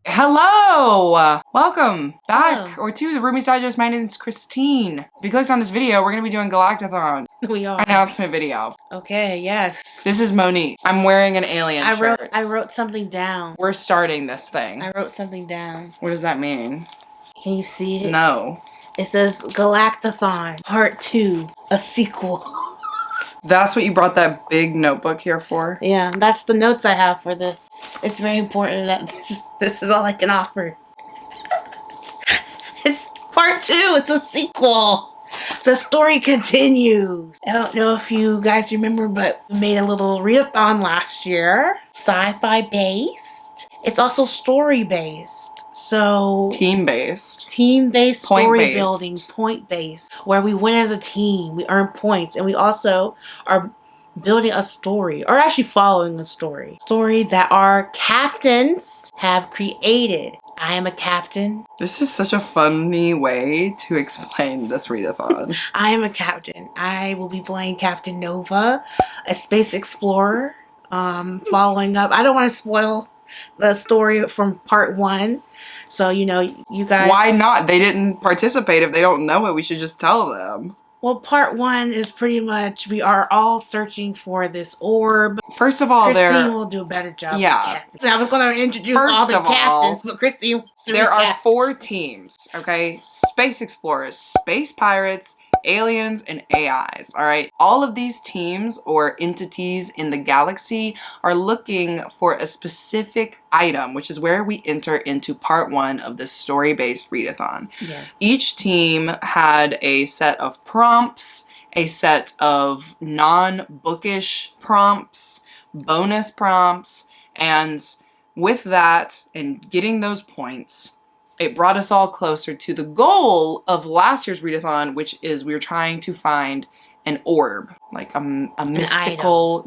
Hello! Welcome back Hello. or to the Roomies Digest. My name's Christine. If you clicked on this video, we're going to be doing Galactathon We are. announcement video. Okay, yes. This is Monique. I'm wearing an alien shirt. I wrote something down. We're starting this thing. I wrote something down. What does that mean? Can you see it? No. It says Galactathon Part 2, a sequel. That's what you brought that big notebook here for? Yeah, that's the notes I have for this. It's very important that this is all I can offer. It's Part 2, it's a sequel. The story continues. I don't know if you guys remember, but we made a little readathon last year. Sci-fi based. It's also story based. So Team-based. Team-based story Point-based. building, point-based, where we win as a team, we earn points, and we also are building a story, or actually following a story that our captains have created. I am a captain. This is such a funny way to explain this readathon. I am a captain. I will be playing Captain Nova, a space explorer. Following up, I don't want to spoil the story from part 1. So, you know, you guys... Why not? They didn't participate. If they don't know it, we should just tell them. Well, part 1 is pretty much, we are all searching for this orb. First of all, Christine will do a better job. Yeah. So I was going to introduce all the captains, but Christine wants to there are recap. 4 teams, okay? Space explorers, space pirates, aliens, and AIs, all right? All of these teams or entities in the galaxy are looking for a specific item, which is where we enter into part 1 of this story-based readathon. Yes. Each team had a set of prompts, a set of non-bookish prompts, bonus prompts, and with that and getting those points, it brought us all closer to the goal of last year's readathon, which is we were trying to find an orb, like a mystical,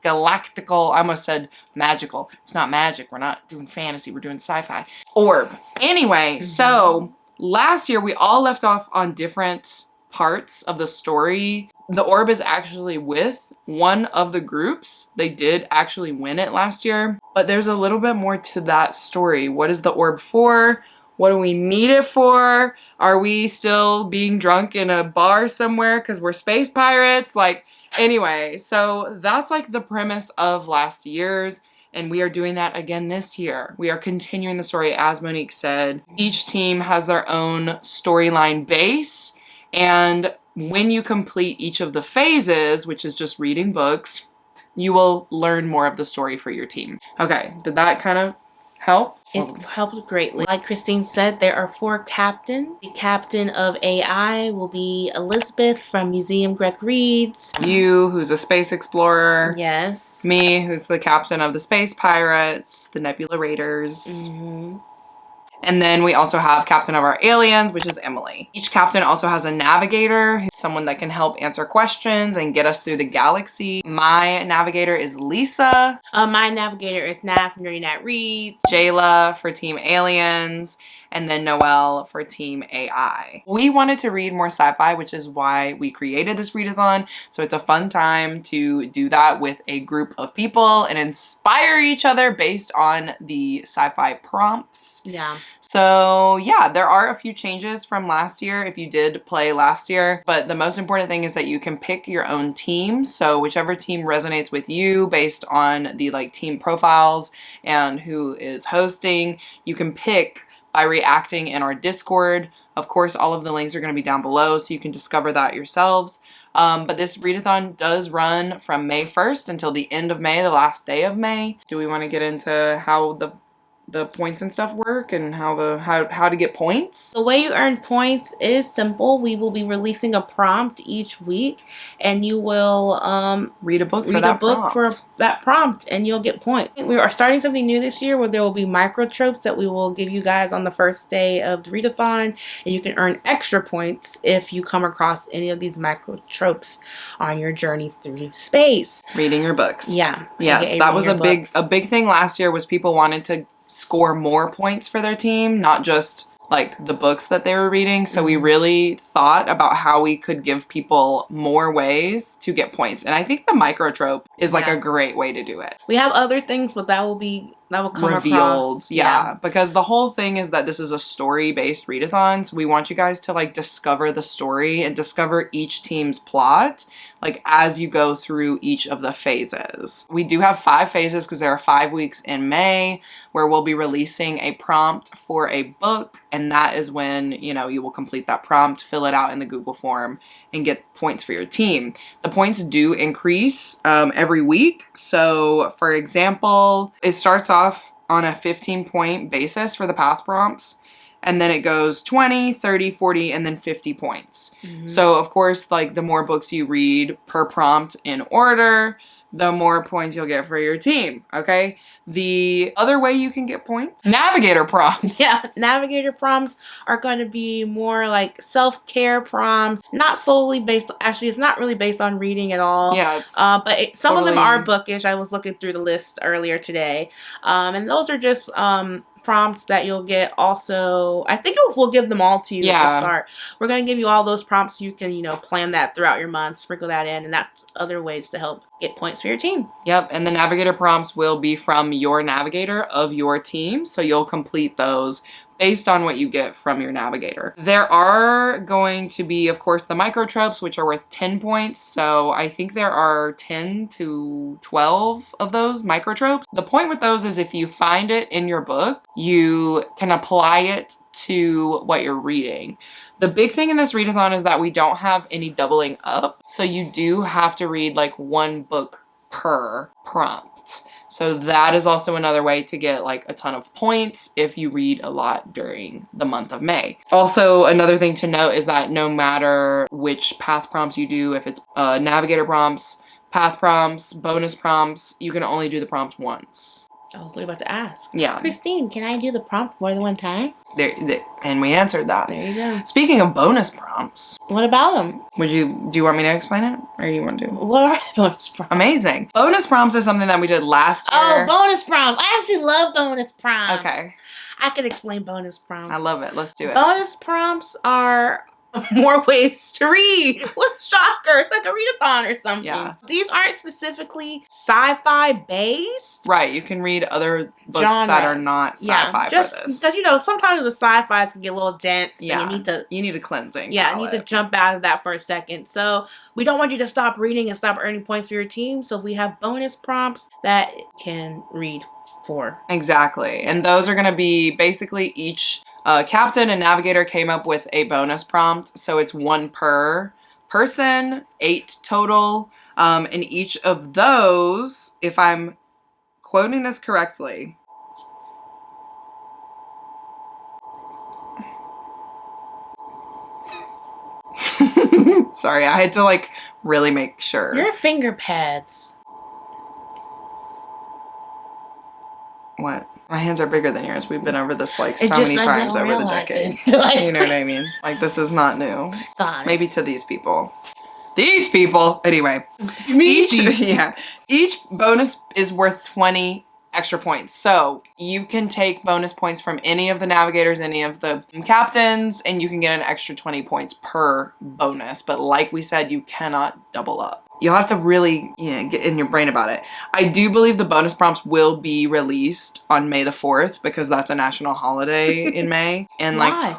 galactical, I almost said magical. It's not magic. We're not doing fantasy. We're doing sci-fi. Orb. Anyway, so last year we all left off on different parts of the story. The orb is actually with one of the groups. They did actually win it last year, but there's a little bit more to that story. What is the orb for? What do we need it for? Are we still being drunk in a bar somewhere because we're space pirates? Like, anyway, so that's like the premise of last year's, and we are doing that again this year. We are continuing the story, as Monique said. Each team has their own storyline base, and when you complete each of the phases, which is just reading books, you will learn more of the story for your team. Okay, did that kind of help? It helped greatly. Like Christine said, there are 4 captains. The captain of AI will be Elizabeth from Museum Greg Reads. You, who's a space explorer. Yes. Me, who's the captain of the space pirates, the Nebula Raiders. And then we also have captain of our aliens, which is Emily. Each captain also has a navigator, who's someone that can help answer questions and get us through the galaxy. My navigator is Lisa. My navigator is Nav from Nerdy Nat Reads. Jayla for Team Aliens, and then Noelle for Team AI. We wanted to read more sci-fi, which is why we created this readathon. So it's a fun time to do that with a group of people and inspire each other based on the sci-fi prompts. Yeah. So yeah, there are a few changes from last year if you did play last year, but the most important thing is that you can pick your own team. So whichever team resonates with you based on the like team profiles and who is hosting, you can pick by reacting in our Discord. Of course, all of the links are going to be down below so you can discover that yourselves. But this readathon does run from May 1st until the end of May, the last day of May. Do we want to get into how the points and stuff work and how to get points? The way you earn points is simple. We will be releasing a prompt each week, and you will read a book for that prompt, and you'll get points. We are starting something new this year where there will be micro tropes that we will give you guys on the first day of the readathon, and you can earn extra points if you come across any of these micro tropes on your journey through space. Reading your books. Yeah. Yes, that was a big thing last year was people wanted to score more points for their team, not just like the books that they were reading. So we really thought about how we could give people more ways to get points. And I think the microtrope is like a great way to do it. We have other things, but that will come revealed across. Yeah, because the whole thing is that this is a story-based readathon, so we want you guys to like discover the story and discover each team's plot like as you go through each of the phases. We do have 5 phases because there are 5 weeks in May where we'll be releasing a prompt for a book, and that is when, you know, you will complete that prompt, fill it out in the Google form, and get points for your team. The points do increase every week. So for example, it starts off on a 15-point basis for the path prompts, and then it goes 20, 30, 40, and then 50 points. So of course, like the more books you read per prompt in order, the more points you'll get for your team, okay? The other way you can get points, navigator prompts. Yeah, navigator prompts are going to be more like self-care prompts, not solely based, actually it's not really based on reading at all. Yeah, it's some of them are bookish. I was looking through the list earlier today. And those are just prompts that you'll get also. I think we'll give them all to you at the start. We're going to give you all those prompts so you can, you know, plan that throughout your month, sprinkle that in, and that's other ways to help get points for your team. Yep, and the navigator prompts will be from your navigator of your team, so you'll complete those based on what you get from your navigator. There are going to be, of course, the microtropes, which are worth 10 points. So I think there are 10 to 12 of those microtropes. The point with those is if you find it in your book, you can apply it to what you're reading. The big thing in this readathon is that we don't have any doubling up. So you do have to read like 1 book per prompt. So that is also another way to get like a ton of points if you read a lot during the month of May. Also, another thing to note is that no matter which path prompts you do, if it's navigator prompts, path prompts, bonus prompts, you can only do the prompt once. I was literally about to ask. Yeah. Christine, can I do the prompt more than one time? And we answered that. There you go. Speaking of bonus prompts. What about them? Do you want me to explain it? Or do you want to? What are the bonus prompts? Amazing. Bonus prompts is something that we did last year. Oh, bonus prompts. I actually love bonus prompts. Okay. I can explain bonus prompts. I love it. Let's do it. Bonus prompts are more ways to read. What shocker. It's like a readathon or something. Yeah. These aren't specifically sci-fi based. Right. You can read other books that are not sci-fi for this. Because, you know, sometimes the sci-fis can get a little dense. Yeah. And you need a cleansing. Yeah, you need to jump out of that for a second. So we don't want you to stop reading and stop earning points for your team. So we have bonus prompts that can read for. Exactly. And those are going to be basically each captain and navigator came up with a bonus prompt. So it's 1 per person, 8 total. And each of those, if I'm quoting this correctly, sorry, I had to like really make sure. Your finger pads. What? My hands are bigger than yours. We've been over this like so many times over the decades. You know what I mean? Like this is not new. Got it. Maybe to these people. These people! Anyway. Each bonus is worth 20 extra points. So you can take bonus points from any of the navigators, any of the captains, and you can get an extra 20 points per bonus. But like we said, you cannot double up. You'll have to really get in your brain about it. I do believe the bonus prompts will be released on May the 4th because that's a national holiday in May. And like,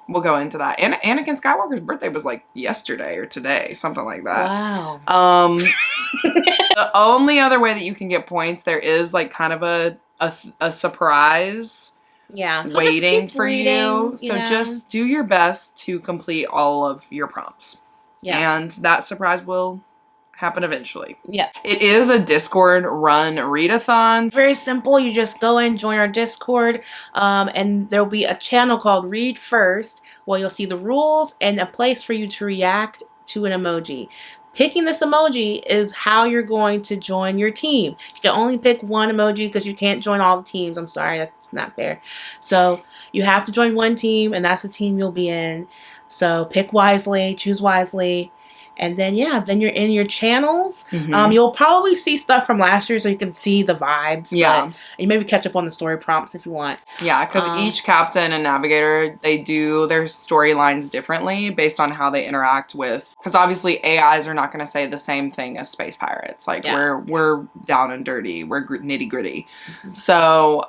we'll go into that. And Anakin Skywalker's birthday was like yesterday or today, something like that. Wow. The only other way that you can get points, there is like kind of a surprise. Yeah. So waiting for you. So just do your best to complete all of your prompts. Yeah. And that surprise will happen eventually. Yeah. It is a Discord run readathon. Very simple. You just go in, join our Discord, and there'll be a channel called Read First where you'll see the rules and a place for you to react to an emoji. Picking this emoji is how you're going to join your team. You can only pick one emoji because you can't join all the teams. I'm sorry, that's not fair. So you have to join one team, and that's the team you'll be in. So pick wisely, choose wisely, And then, yeah, then you're in your channels. Mhm. You'll probably see stuff from last year so you can see the vibes. Yeah. But you maybe catch up on the story prompts if you want. Yeah, because each captain and navigator, they do their storylines differently based on how they interact with, because obviously AIs are not going to say the same thing as space pirates. Like, we're down and dirty. We're nitty gritty. Mm-hmm. So,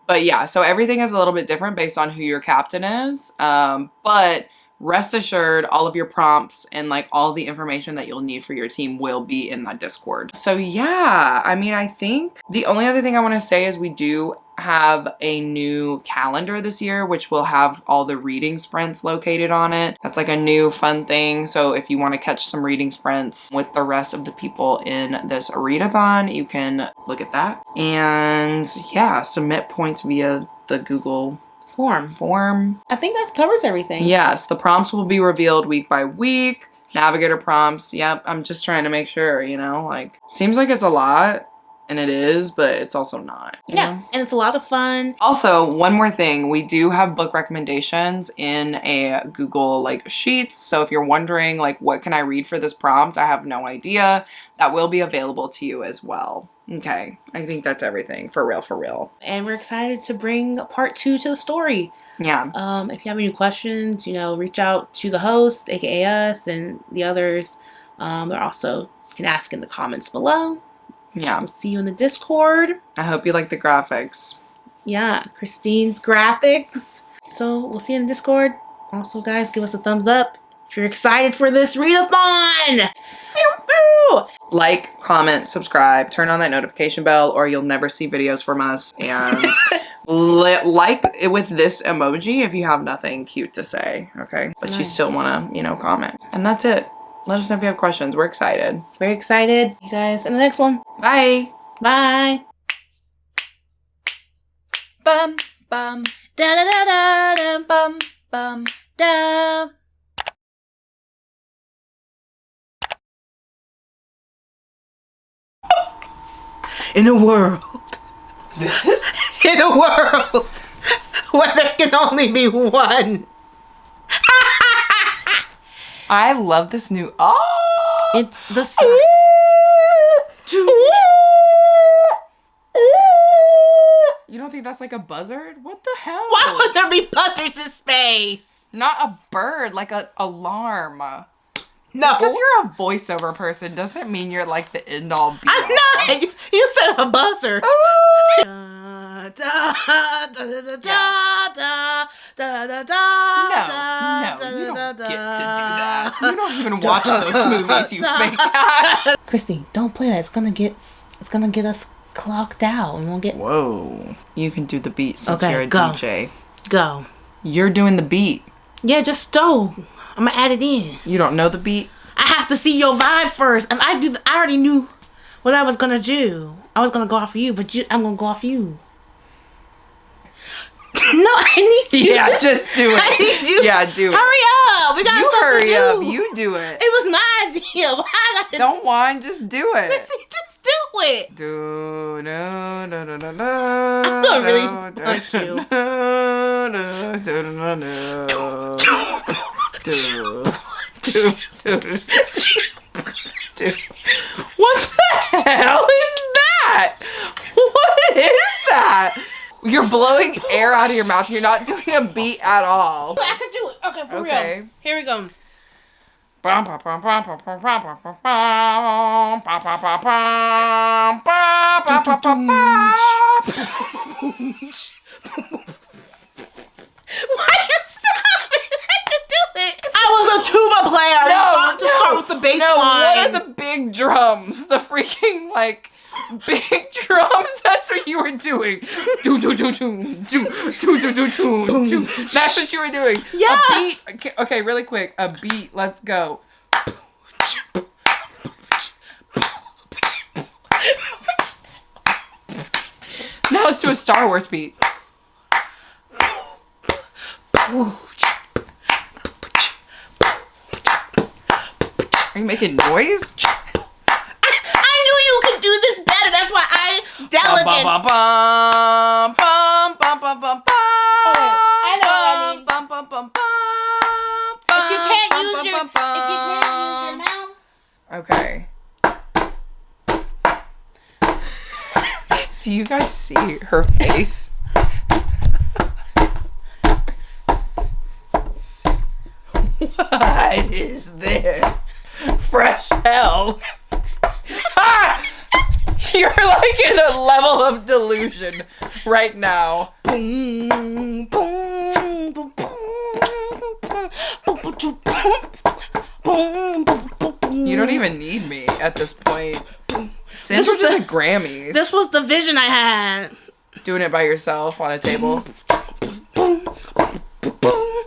but yeah, so everything is a little bit different based on who your captain is. But rest assured, all of your prompts and like all the information that you'll need for your team will be in that Discord. So yeah, I mean, I think the only other thing I want to say is we do have a new calendar this year, which will have all the reading sprints located on it. That's like a new fun thing. So if you want to catch some reading sprints with the rest of the people in this readathon, you can look at that. And yeah, submit points via the Google form. I think that covers everything. Yes, the prompts will be revealed week by week. Navigator prompts. Yep, I'm just trying to make sure, you know, like, seems like it's a lot, and it is, but it's also not. Yeah, and it's a lot of fun. Also, one more thing, we do have book recommendations in a Google like Sheets. So if you're wondering like, what can I read for this prompt? I have no idea. That will be available to you as well. Okay, I think that's everything. For real, for real. And we're excited to bring part 2 to the story. Yeah. If you have any questions, you know, reach out to the host, aka us, and the others. Or also, you can ask in the comments below. Yeah. We'll see you in the Discord. I hope you like the graphics. Yeah, Christine's graphics. So we'll see you in the Discord. Also, guys, give us a thumbs up if you're excited for this readathon. Like, comment, subscribe, turn on that notification bell, or you'll never see videos from us. And like it with this emoji if you have nothing cute to say, okay? But you still want to, you know, comment. And that's it. Let us know if you have questions. We're excited. Very excited. You guys in the next one. Bye. Bye. Bum, bum. Da da da da da. Bum, bum. Da. In a world. This is... In a world where there can only be one. I love this new... Oh! It's the You don't think that's like a buzzard? What the hell? Why would there be buzzards in space? Not a bird, like a alarm. No. Because you're a voiceover person doesn't mean you're like the end all be all. I'm not. You said a buzzer. Da, da, da, da, da, da, da, da, No, you don't get to do that. You don't even watch those movies, you fake ass. Christy, don't play that. It's gonna get us clocked out, and we'll get. Whoa. You can do the beat since Okay, you're a go. DJ. Go. You're doing the beat. Yeah, just go. I'm gonna add it in. You don't know the beat? I have to see your vibe first. If I do, I already knew what I was gonna do. I was gonna go off of you, but I'm gonna go off you. No, I need you. Yeah, just do it. I need you. Yeah, do it. Hurry up. We got You stuff hurry to do. up. You do it. It was my idea. Why I gotta Don't whine. Just do it. just do it. Do, no, no, no, no, no. I'm gonna really punch you. What the hell is that? What is that? You're blowing air out of your mouth. You're not doing a beat at all. I could do it. Okay, for real. Here we go. Why you stop it? I could do it. I was a tuba player. I to start with the bass no, line. what are the big drums? The freaking like big drums? That's what you were doing. Do do do do do do do do do do. That's what you were doing. Yeah. A beat. Okay, really quick. A beat. Let's go. Now let's do a Star Wars beat. Are you making noise? I knew you could do this better. That's why I delegated. I know what I mean. If you can't use your Do you guys see her face? What is this? Fresh hell. You're like in a level of delusion right now. Boom, boom, boom, boom. You don't even need me at this point. Send her to the Grammys. This was the vision I had. Doing it by yourself on a table.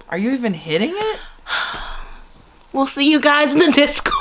Are you even hitting it? We'll see you guys in the Discord.